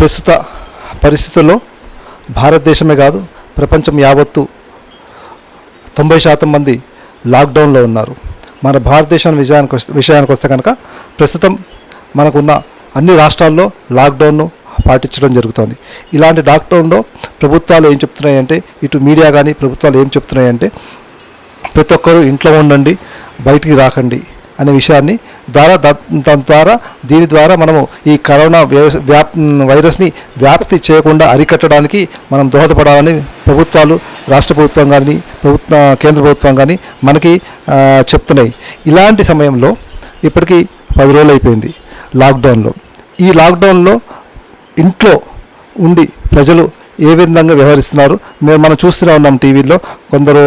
ప్రస్తుత పరిస్థితుల్లో భారతదేశమే కాదు ప్రపంచం యావత్తు 90% మంది లాక్డౌన్లో ఉన్నారు. మన భారతదేశం విషయానికి వస్తే కనుక ప్రస్తుతం మనకున్న అన్ని రాష్ట్రాల్లో లాక్డౌన్ను పాటించడం జరుగుతుంది. ఇలాంటి లాక్డౌన్లో ప్రభుత్వాలు ఏం చెప్తున్నాయంటే, ఇటు మీడియా కానీ ప్రభుత్వాలు ఏం చెప్తున్నాయంటే, ప్రతి ఒక్కరూ ఇంట్లో ఉండండి, బయటికి రాకండి అనే విషయాన్ని దీని ద్వారా మనము ఈ కరోనా వైరస్ని వ్యాప్తి చేయకుండా అరికట్టడానికి మనం దోహదపడాలని ప్రభుత్వాలు, రాష్ట్ర ప్రభుత్వం కానీ కేంద్ర ప్రభుత్వం కానీ మనకి చెప్తున్నాయి. ఇలాంటి సమయంలో ఇప్పటికీ 10 రోజులు అయిపోయింది లాక్డౌన్లో. ఈ లాక్డౌన్లో ఇంట్లో ఉండి ప్రజలు ఏ విధంగా వ్యవహరిస్తున్నారు మనం చూస్తూనే ఉన్నాం. టీవీలో కొందరు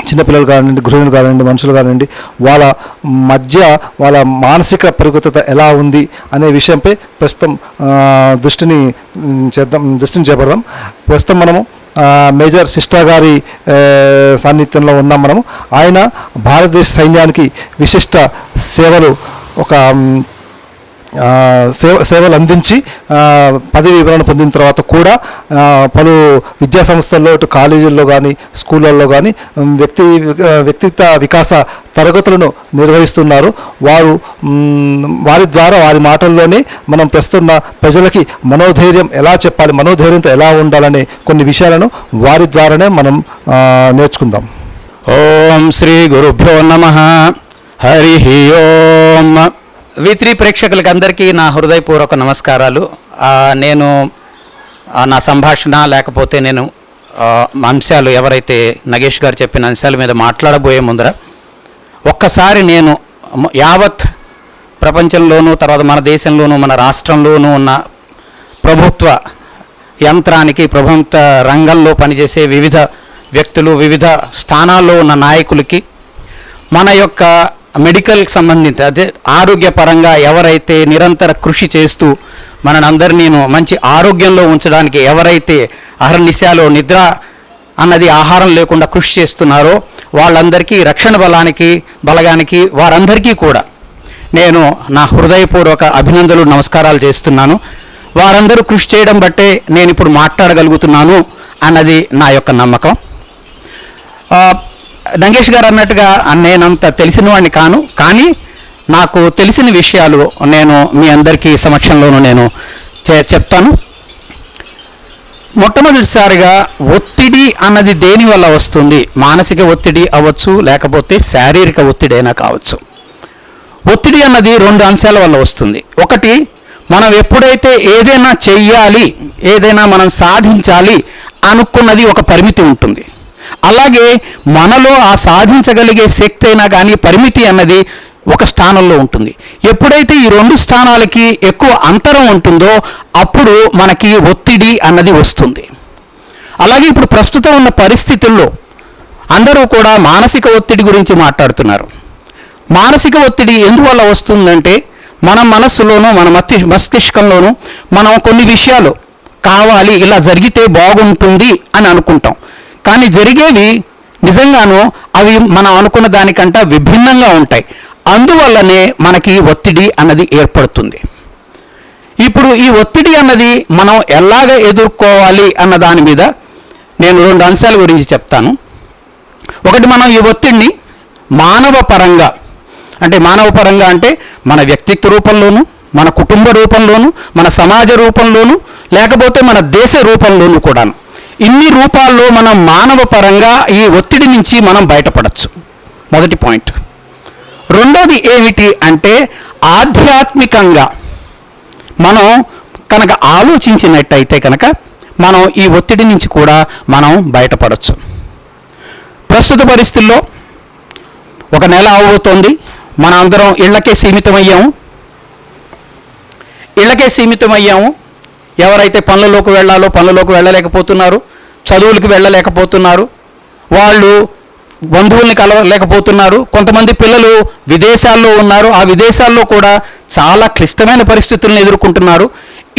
చిన్నపిల్లలు కానివ్వండి, గృహిణులు కానివ్వండి, మనుషులు కానివ్వండి, వాళ్ళ మధ్య వాళ్ళ మానసిక పరిపక్వత ఎలా ఉంది అనే విషయంపై ప్రస్తుతం దృష్టిని చేపడదాం. ప్రస్తుతం మనము మేజర్ సిస్టర్ గారి సాన్నిధ్యంలో ఉన్నాం. మనము ఆయన భారతదేశ సైన్యానికి విశిష్ట సేవలు సేవలు అందించి పదవి వివరణ పొందిన తర్వాత కూడా పలు విద్యా సంస్థల్లో, ఇటు కాలేజీల్లో కానీ స్కూళ్ళల్లో కానీ వ్యక్తిత్వ వికాస తరగతులను నిర్వహిస్తున్నారు. వారి ద్వారా వారి మాటల్లోనే మనం ప్రస్తుతం ప్రజలకి మనోధైర్యం ఎలా చెప్పాలి, మనోధైర్యంతో ఎలా ఉండాలనే కొన్ని విషయాలను వారి ద్వారానే మనం నేర్చుకుందాం. ఓం శ్రీ గురుభ్యో నమః. హరి ఓం. V3 ప్రేక్షకులకి అందరికీ నా హృదయపూర్వక నమస్కారాలు. నేను నా సంభాషణ లేకపోతే నేను అంశాలు ఎవరైతే నగేష్ గారు చెప్పిన అంశాల మీద మాట్లాడబోయే ముందర ఒక్కసారి నేను యావత్ ప్రపంచంలోనూ, తర్వాత మన దేశంలోనూ, మన రాష్ట్రంలోనూ ఉన్న ప్రభుత్వ యంత్రానికి, ప్రభుత్వ రంగంలో పనిచేసే వివిధ వ్యక్తులు, వివిధ స్థానాల్లో ఉన్న నాయకులకి, మన యొక్క మెడికల్కి సంబంధించి అదే ఆరోగ్యపరంగా ఎవరైతే నిరంతర కృషి చేస్తూ మనందరినీ మంచి ఆరోగ్యంలో ఉంచడానికి ఎవరైతే అహర్నిశాలో నిద్ర అన్నది ఆహారం లేకుండా కృషి చేస్తున్నారో వాళ్ళందరికీ, రక్షణ బలగానికి వారందరికీ కూడా నేను నా హృదయపూర్వక అభినందనలు, నమస్కారాలు చేస్తున్నాను. వారందరూ కృషి చేయడం బట్టే నేను ఇప్పుడు మాట్లాడగలుగుతున్నాను అన్నది నా యొక్క నమ్మకం. నంగేష్ గారు అన్నట్టుగా నేనంత తెలిసిన వాడిని కాను, కానీ నాకు తెలిసిన విషయాలు నేను మీ అందరికీ సమక్షంలోనూ నేను చెప్తాను. మొట్టమొదటిసారిగా ఒత్తిడి అన్నది దేని వల్ల వస్తుంది? మానసిక ఒత్తిడి అవ్వచ్చు, లేకపోతే శారీరక ఒత్తిడి అయినా కావచ్చు. ఒత్తిడి అన్నది 2 అంశాల వల్ల వస్తుంది. ఒకటి, మనం ఎప్పుడైతే ఏదైనా చెయ్యాలి, ఏదైనా మనం సాధించాలి అనుకున్నది ఒక పరిమితి ఉంటుంది. అలాగే మనలో ఆ సాధించగలిగే శక్తి అయినా కానీ పరిమితి అన్నది ఒక స్థానంలో ఉంటుంది. ఎప్పుడైతే ఈ 2 స్థానాలకి ఎక్కువ అంతరం ఉంటుందో అప్పుడు మనకి ఒత్తిడి అన్నది వస్తుంది. అలాగే ఇప్పుడు ప్రస్తుతం ఉన్న పరిస్థితుల్లో అందరూ కూడా మానసిక ఒత్తిడి గురించి మాట్లాడుతున్నారు. మానసిక ఒత్తిడి ఎందువల్ల వస్తుందంటే, మన మనస్సులోనూ మన మస్తిష్కంలోనూ మనం కొన్ని విషయాలు కావాలి, ఇలా జరిగితే బాగుంటుంది అని అనుకుంటాం. కానీ జరిగేవి నిజంగానూ అవి మనం అనుకున్న దానికంటే విభిన్నంగా ఉంటాయి. అందువల్లనే మనకి ఒత్తిడి అన్నది ఏర్పడుతుంది. ఇప్పుడు ఈ ఒత్తిడి అన్నది మనం ఎలాగ ఎదుర్కోవాలి అన్న దాని మీద నేను 2 అంశాల గురించి చెప్తాను. ఒకటి, మనం ఈ ఒత్తిడిని మానవ పరంగా అంటే మన వ్యక్తిత్వ రూపంలోనూ, మన కుటుంబ రూపంలోనూ, మన సమాజ రూపంలోనూ, లేకపోతే మన దేశ రూపంలోనూ కూడాను, ఇన్ని రూపాల్లో మనం మానవ పరంగా ఈ ఒత్తిడి నుంచి మనం బయటపడచ్చు. మొదటి పాయింట్. రెండోది ఏమిటి అంటే, ఆధ్యాత్మికంగా మనం కనుక ఆలోచించినట్టయితే కనుక మనం ఈ ఒత్తిడి నుంచి కూడా మనం బయటపడచ్చు. ప్రస్తుత పరిస్థితుల్లో 1 నెల అవబోతోంది. మన అందరం ఇళ్లకే సీమితమయ్యాము. ఎవరైతే పనులలోకి వెళ్ళాలో పనులలోకి వెళ్ళలేకపోతున్నారు, చదువులకు వెళ్ళలేకపోతున్నారు, వాళ్ళు బంధువుల్ని కలవలేకపోతున్నారు. కొంతమంది పిల్లలు విదేశాల్లో ఉన్నారు, ఆ విదేశాల్లో కూడా చాలా క్లిష్టమైన పరిస్థితులను ఎదుర్కొంటున్నారు.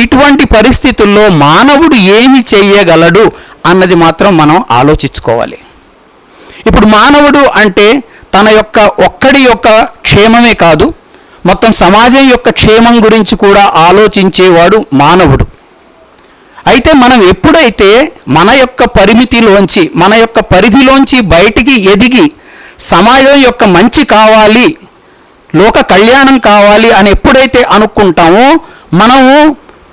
ఇటువంటి పరిస్థితుల్లో మానవుడు ఏమి చేయగలడు అన్నది మాత్రం మనం ఆలోచించుకోవాలి. ఇప్పుడు మానవుడు అంటే తన ఒక్కడి యొక్క క్షేమమే కాదు, మొత్తం సమాజం యొక్క క్షేమం గురించి కూడా ఆలోచించేవాడు మానవుడు. అయితే మనం ఎప్పుడైతే మన యొక్క పరిమితిలోంచి, మన యొక్క పరిధిలోంచి బయటికి ఎదిగి సమాజం యొక్క మంచి కావాలి, లోక కళ్యాణం కావాలి అని ఎప్పుడైతే అనుకుంటామో, మనము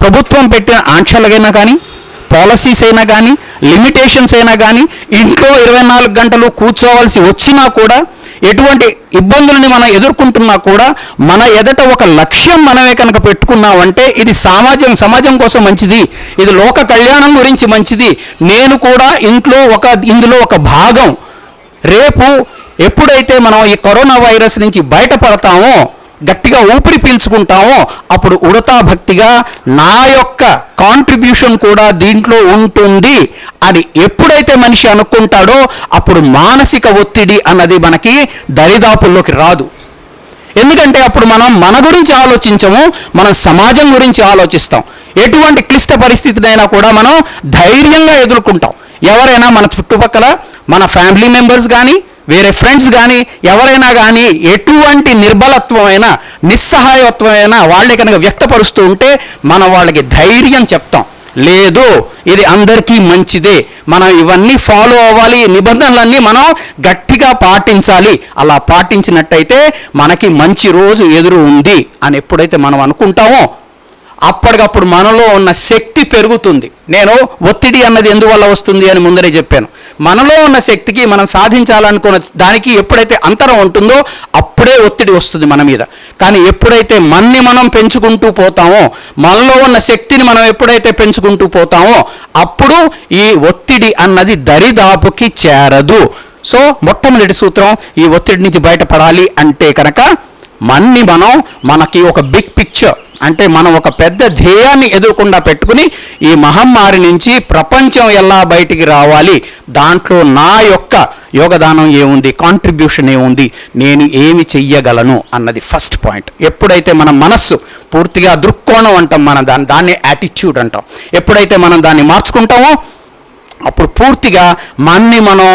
ప్రభుత్వం పెట్టిన ఆంక్షలైనా కానీ, పాలసీస్ అయినా కానీ, లిమిటేషన్స్ అయినా కానీ, ఇంట్లో 24 గంటలు కూర్చోవలసి వచ్చినా కూడా, ఎటువంటి ఇబ్బందులని మనం ఎదుర్కొంటున్నా కూడా, మన ఎదట ఒక లక్ష్యం మనమే కనుక పెట్టుకున్నామంటే ఇది సమాజం కోసం మంచిది, ఇది లోక కళ్యాణం గురించి మంచిది, నేను కూడా ఇందులో ఒక భాగం. రేపు ఎప్పుడైతే మనం ఈ కరోనా వైరస్ నుంచి బయటపడతామో, గట్టిగా ఊపిరి పీల్చుకుంటామో, అప్పుడు ఉడతా భక్తిగా నా యొక్క కాంట్రిబ్యూషన్ కూడా దీంట్లో ఉంటుంది అని ఎప్పుడైతే మనిషి అనుకుంటాడో, అప్పుడు మానసిక ఒత్తిడి అన్నది మనకి దరిదాపుల్లోకి రాదు. ఎందుకంటే అప్పుడు మనం మన గురించి ఆలోచించము, మనం సమాజం గురించి ఆలోచిస్తాం. ఎటువంటి క్లిష్ట పరిస్థితినైనా కూడా మనం ధైర్యంగా ఎదుర్కొంటాం. ఎవరైనా మన చుట్టుపక్కల మన ఫ్యామిలీ మెంబర్స్ కానీ, వేరే ఫ్రెండ్స్ కానీ, ఎవరైనా కానీ ఎటువంటి నిర్బలత్వమైనా, నిస్సహాయత్వమైనా వాళ్ళే కనుక వ్యక్తపరుస్తూ ఉంటే మనం వాళ్ళకి ధైర్యం చెప్తాం. లేదు, ఇది అందరికీ మంచిదే, మనం ఇవన్నీ ఫాలో అవ్వాలి, నిబంధనలన్నీ మనం గట్టిగా పాటించాలి. అలా పాటించినట్టయితే మనకి మంచి రోజు ఎదురు ఉంది అని ఎప్పుడైతే మనం అనుకుంటామో, అప్పటికప్పుడు మనలో ఉన్న శక్తి పెరుగుతుంది. నేను ఒత్తిడి అన్నది ఎందువల్ల వస్తుంది అని ముందరే చెప్పాను. మనలో ఉన్న శక్తికి, మనం సాధించాలనుకున్న దానికి ఎప్పుడైతే అంతరం ఉంటుందో అప్పుడే ఒత్తిడి వస్తుంది మన మీద. కానీ ఎప్పుడైతే మనం పెంచుకుంటూ పోతామో, మనలో ఉన్న శక్తిని మనం ఎప్పుడైతే పెంచుకుంటూ పోతామో, అప్పుడు ఈ ఒత్తిడి అన్నది దరిదాపుకి చేరదు. సో మొట్టమొదటి సూత్రం, ఈ ఒత్తిడి నుంచి బయటపడాలి అంటే కనుక మనకి ఒక బిగ్ పిక్చర్, అంటే మనం ఒక పెద్ద ధ్యేయాన్ని ఎదుర్కొండా పెట్టుకుని ఈ మహమ్మారి నుంచి ప్రపంచం ఎలా బయటికి రావాలి, దాంట్లో నా యొక్క యోగదానం ఏముంది, కాంట్రిబ్యూషన్ ఏముంది, నేను ఏమి చెయ్యగలను అన్నది ఫస్ట్ పాయింట్. ఎప్పుడైతే మన మనస్సు పూర్తిగా దృక్కోణం అంటాం, దాన్ని యాటిట్యూడ్ అంటాం, ఎప్పుడైతే మనం దాన్ని మార్చుకుంటామో అప్పుడు పూర్తిగా మనం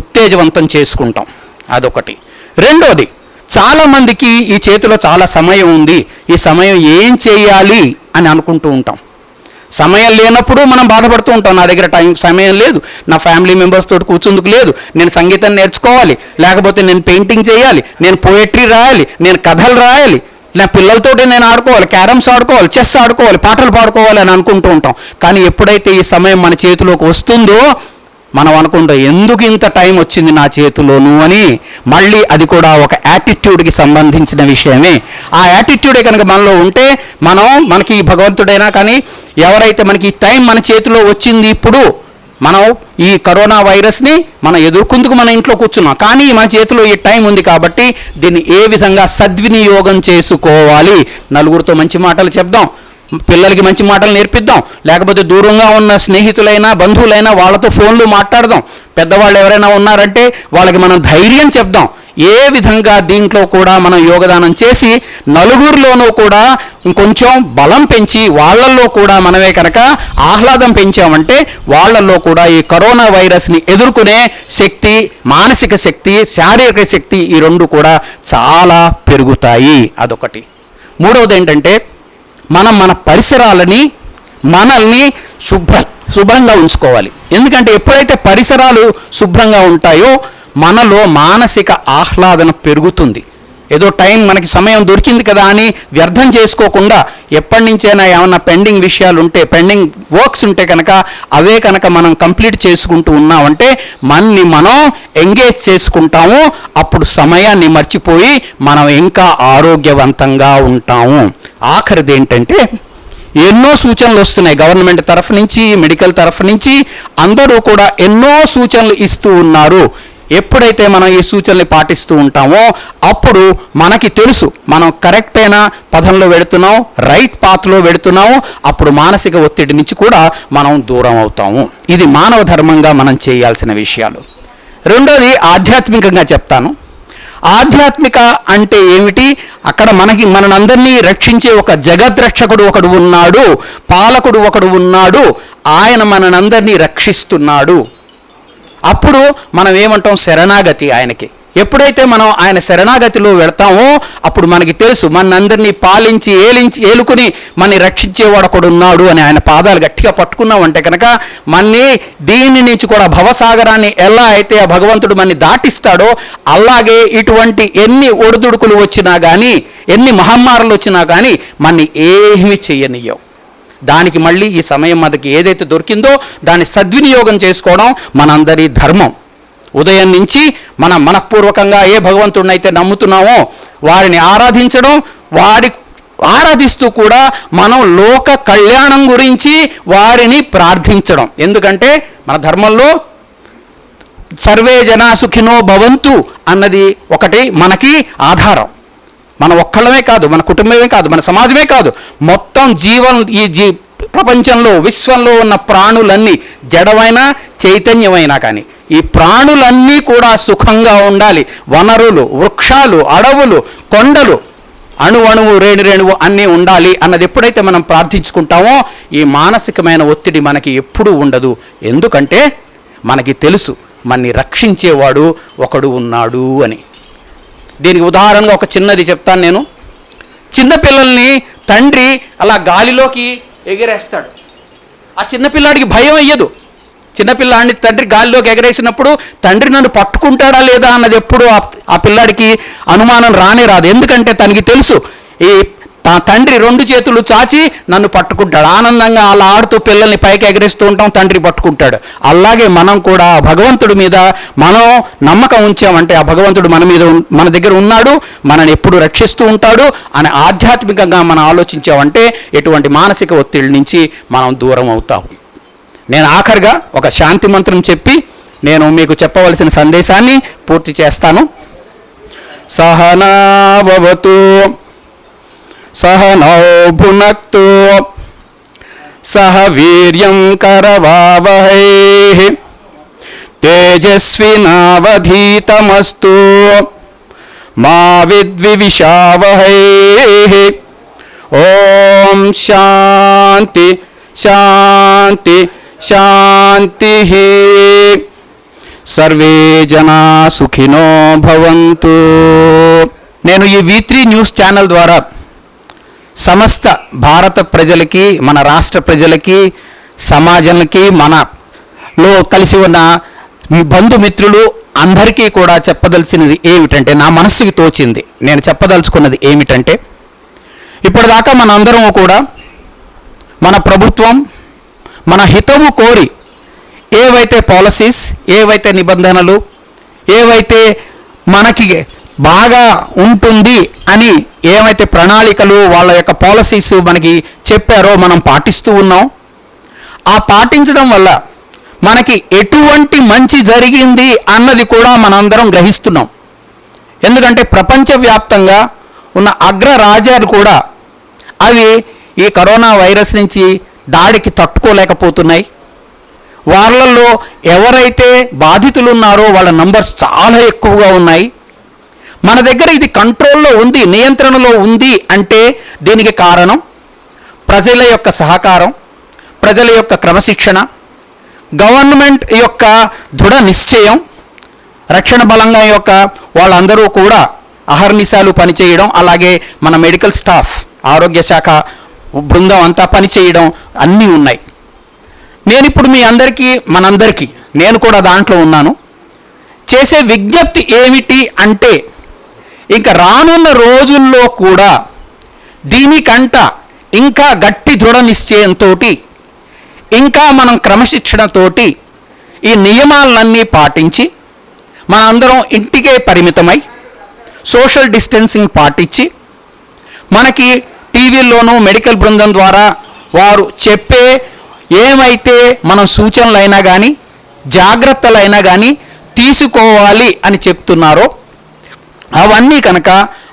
ఉత్తేజవంతం చేసుకుంటాం. అదొకటి. రెండోది, చాలామందికి ఈ చేతిలో చాలా సమయం ఉంది, ఈ సమయం ఏం చేయాలి అని అనుకుంటూ ఉంటాం. సమయం లేనప్పుడు మనం బాధపడుతూ ఉంటాం, నా దగ్గర సమయం లేదు, నా ఫ్యామిలీ మెంబర్స్ తోటి కూర్చుందుకు లేదు, నేను సంగీతం నేర్చుకోవాలి, లేకపోతే నేను పెయింటింగ్ చేయాలి, నేను పోయట్రీ రాయాలి, నేను కథలు రాయాలి, నా పిల్లలతోటి నేను ఆడుకోవాలి, క్యారమ్స్ ఆడుకోవాలి, చెస్ ఆడుకోవాలి, పాటలు పాడుకోవాలి అని అనుకుంటూ ఉంటాం. కానీ ఎప్పుడైతే ఈ సమయం మన చేతిలోకి వస్తుందో మనం అనుకుంటాం, ఎందుకు ఇంత టైం వచ్చింది నా చేతిలోను అని. మళ్ళీ అది కూడా ఒక యాటిట్యూడ్కి సంబంధించిన విషయమే. ఆ యాటిట్యూడే కనుక మనలో ఉంటే మనకి భగవంతుడైనా కానీ ఎవరైతే మనకి ఈ టైం మన చేతిలో వచ్చింది, ఇప్పుడు మనం ఈ కరోనా వైరస్ని మనం ఎదుర్కొందుకు మన ఇంట్లో కూర్చున్నాం, కానీ మన చేతిలో ఈ టైం ఉంది కాబట్టి దీన్ని ఏ విధంగా సద్వినియోగం చేసుకోవాలి. నలుగురితో మంచి మాటలు చెప్దాం, పిల్లలకి మంచి మాటలు నేర్పిద్దాం, లేకపోతే దూరంగా ఉన్న స్నేహితులైనా బంధువులైనా వాళ్ళతో ఫోన్లు మాట్లాడదాం, పెద్దవాళ్ళు ఎవరైనా ఉన్నారంటే వాళ్ళకి మనం ధైర్యం చెప్దాం. ఏ విధంగా దీంట్లో కూడా మనం యోగదానం చేసి నలుగురిలోనూ కూడా ఇంకొంచెం బలం పెంచి వాళ్ళల్లో కూడా మనమే కనుక ఆహ్లాదం పెంచామంటే వాళ్ళల్లో కూడా ఈ కరోనా వైరస్ని ఎదుర్కొనే శక్తి, మానసిక శక్తి, శారీరక శక్తి, ఈ రెండు కూడా చాలా పెరుగుతాయి. అదొకటి. మూడవది ఏంటంటే, మన పరిసరాలని, మనల్ని శుభ్రంగా ఉంచుకోవాలి. ఎందుకంటే ఎప్పుడైతే పరిసరాలు శుభ్రంగా ఉంటాయో మనలో మానసిక ఆహ్లాదన పెరుగుతుంది. ఏదో మనకి సమయం దొరికింది కదా అని వ్యర్థం చేసుకోకుండా, ఎప్పటి నుంచైనా ఏమన్నా పెండింగ్ విషయాలు ఉంటే, పెండింగ్ వర్క్స్ ఉంటే కనుక అవే కనుక మనం కంప్లీట్ చేసుకుంటూ ఉన్నామంటే మనం ఎంగేజ్ చేసుకుంటాము. అప్పుడు సమయాన్ని మర్చిపోయి మనం ఇంకా ఆరోగ్యవంతంగా ఉంటాము. ఆఖరిది ఏంటంటే, ఎన్నో సూచనలు వస్తున్నాయి గవర్నమెంట్ తరఫు నుంచి, మెడికల్ తరఫు నుంచి, అందరూ కూడా ఎన్నో సూచనలు ఇస్తూ ఉన్నారు. ఎప్పుడైతే మనం ఈ సూచనలు పాటిస్తూ ఉంటామో అప్పుడు మనకి తెలుసు మనం కరెక్ట్ అయిన పదంలో వెళుతున్నాం, రైట్ పాత్లో వెళుతున్నాము. అప్పుడు మానసిక ఒత్తిడి నుంచి కూడా మనం దూరం అవుతాము. ఇది మానవ ధర్మంగా మనం చేయాల్సిన విషయాలు. రెండోది ఆధ్యాత్మికంగా చెప్తాను. ఆధ్యాత్మిక అంటే ఏమిటి? అక్కడ మనందరినీ రక్షించే ఒక జగద్రక్షకుడు ఒకడు ఉన్నాడు, పాలకుడు ఒకడు ఉన్నాడు, ఆయన మనందరినీ రక్షిస్తున్నాడు. అప్పుడు మనం ఏమంటాం? శరణాగతి ఆయనకి. ఎప్పుడైతే మనం ఆయన శరణాగతిలో వెళ్తామో అప్పుడు మనకి తెలుసు మనందరినీ పాలించి ఏలుకుని మనని రక్షించేవాడు ఒకడు ఉన్నాడు అని ఆయన పాదాలు గట్టిగా పట్టుకున్నామంటే కనుక మనని దీని నుంచి కూడా భవసాగరాన్ని ఎలా అయితే ఆ భగవంతుడు మనని దాటిస్తాడో అలాగే ఇటువంటి ఎన్ని ఒడిదుడుకులు వచ్చినా కానీ ఎన్ని మహమ్మారులు వచ్చినా కానీ మనని ఏమీ చెయ్యనియ్యవు. దానికి మళ్ళీ ఈ సమయం మనకి ఏదైతే దొరికిందో దాన్ని సద్వినియోగం చేసుకోవడం మనందరి ధర్మం. ఉదయం నుంచి మనం మనఃపూర్వకంగా ఏ భగవంతుడిని అయితే నమ్ముతున్నామో వారిని ఆరాధించడం, ఆరాధిస్తూ కూడా మనం లోక కళ్యాణం గురించి వారిని ప్రార్థించడం. ఎందుకంటే మన ధర్మంలో సర్వే జనా సుఖినో భవంతు అన్నది ఒకటి మనకి ఆధారం. మన ఒక్కళ్ళమే కాదు, మన కుటుంబమే కాదు, మన సమాజమే కాదు, మొత్తం ప్రపంచంలో విశ్వంలో ఉన్న ప్రాణులన్నీ జడమైన చైతన్యమైనా కానీ ఈ ప్రాణులన్నీ కూడా సుఖంగా ఉండాలి. వనరులు, వృక్షాలు, అడవులు, కొండలు, అణువణువు రేణువు అన్నీ ఉండాలి అన్నది ఎప్పుడైతే మనం ప్రార్థించుకుంటామో ఈ మానసికమైన ఒత్తిడి మనకి ఎప్పుడూ ఉండదు. ఎందుకంటే మనకి తెలుసు మనని రక్షించేవాడు ఒకడు ఉన్నాడు అని. దీనికి ఉదాహరణగా ఒక చిన్నది చెప్తాను నేను. చిన్నపిల్లల్ని తండ్రి అలా గాలిలోకి ఎగిరేస్తాడు. ఆ చిన్నపిల్లాడికి భయం అయ్యదు. చిన్నపిల్లాడిని తండ్రి గాలిలోకి ఎగరేసినప్పుడు తండ్రి నన్ను పట్టుకుంటాడా లేదా అన్నది ఎప్పుడు ఆ పిల్లాడికి అనుమానం రాదు. ఎందుకంటే తనకి తెలుసు ఈ తండ్రి రెండు చేతులు చాచి నన్ను పట్టుకుంటాడు. ఆనందంగా అలా ఆడుతూ పిల్లల్ని పైకి ఎగరేస్తూ ఉంటాం, తండ్రి పట్టుకుంటాడు. అలాగే మనం కూడా భగవంతుడి మీద మనం నమ్మకం ఉంచామంటే ఆ భగవంతుడు మన దగ్గర ఉన్నాడు, మనని ఎప్పుడు రక్షిస్తూ ఉంటాడు అని ఆధ్యాత్మికంగా మనం ఆలోచించామంటే ఎటువంటి మానసిక ఒత్తిడి నుంచి మనం దూరం అవుతాం. నేను ఆఖరిగా ఒక శాంతి మంత్రం చెప్పి నేను మీకు చెప్పవలసిన సందేశాన్ని పూర్తి చేస్తాను. సహనావతు సహనౌ భునక్తు సహ వీర్యం కరవావహై తేజస్వినావధీతమస్తు మా విద్విషావహై. ఓం శాంతి శాంతి శాంతి. సర్వే జనా సుఖినో భవంతు. నేను ఈ V3 న్యూస్ ఛానల్ ద్వారా సమస్త భారత ప్రజలకి, మన రాష్ట్ర ప్రజలకి, సమాజానికి, మనలో కలిసి ఉన్న బంధుమిత్రులు అందరికీ కూడా చెప్పదలసినది ఏమిటంటే, నా మనస్సుకి తోచింది నేను చెప్పదలుచుకున్నది ఏమిటంటే, ఇప్పటిదాకా మనందరం కూడా మన ప్రభుత్వం మన హితవు కోరి ఏవైతే పాలసీస్, ఏవైతే నిబంధనలు, ఏవైతే మనకి బాగా ఉంటుంది అని ఏమైతే ప్రణాళికలు వాళ్ళ యొక్క పాలసీస్ మనకి చెప్పారో మనం పాటిస్తూ ఉన్నాం. ఆ పాటించడం వల్ల మనకి ఎటువంటి మంచి జరిగింది అన్నది కూడా మనందరం గ్రహిస్తున్నాం. ఎందుకంటే ప్రపంచవ్యాప్తంగా ఉన్న అగ్రరాజ్యాలు కూడా అవి ఈ కరోనా వైరస్ నుంచి దాడికి తట్టుకోలేకపోతున్నాయి. వాళ్ళల్లో ఎవరైతే బాధితులు ఉన్నారో వాళ్ళ నంబర్స్ చాలా ఎక్కువగా ఉన్నాయి. మన దగ్గర ఇది కంట్రోల్లో ఉంది, నియంత్రణలో ఉంది అంటే దీనికి కారణం ప్రజల యొక్క సహకారం, ప్రజల యొక్క క్రమశిక్షణ, గవర్నమెంట్ యొక్క దృఢ నిశ్చయం, రక్షణ బలంగా యొక్క వాళ్ళందరూ కూడా అహర్నిశాలు పనిచేయడం, అలాగే మన మెడికల్ స్టాఫ్, ఆరోగ్య శాఖ బృందం అంతా పనిచేయడం అన్నీ ఉన్నాయి. నేను ఇప్పుడు మీ అందరికీ, మనందరికీ, నేను కూడా దాంట్లో ఉన్నాను, చేసే విజ్ఞప్తి ఏమిటి అంటే, ఇంకా రానున్న రోజుల్లో కూడా దీనికంట ఇంకా గట్టి దృఢ నిశ్చయంతో, ఇంకా మనం క్రమశిక్షణతోటి ఈ నియమాలన్నీ పాటించి మనందరం ఇంటికే పరిమితమై సోషల్ డిస్టెన్సింగ్ పాటించి, మనకి టీవీల్లోనూ మెడికల్ బృందం ద్వారా వారు చెప్పే ఏమైతే మనం సూచనలైనా కానీ జాగ్రత్తలైనా కానీ తీసుకోవాలి అని చెప్తున్నారో అవన్నీ కనుక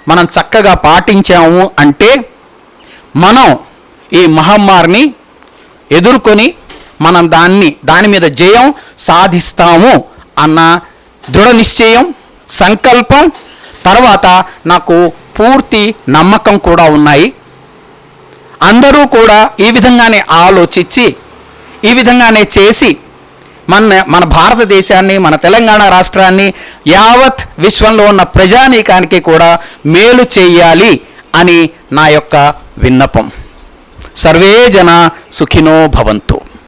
మనం చక్కగా పాటించాము అంటే మనం ఈ మహమ్మారిని ఎదుర్కొని మనం దాని మీద జయం సాధిస్తాము అన్న దృఢ నిశ్చయం, సంకల్పం, తర్వాత నాకు పూర్తి నమ్మకం కూడా ఉన్నాయి. అందరూ కూడా ఈ విధంగానే ఆలోచించి, ఈ విధంగానే చేసి మన భారతదేశాన్ని, మన తెలంగాణ రాష్ట్రాన్ని, యావత్ విశ్వంలో ఉన్న ప్రజానీకానికి కూడా మేలు చేయాలి అని నా యొక్క విన్నపం. సర్వే జన సుఖినో భవంతు.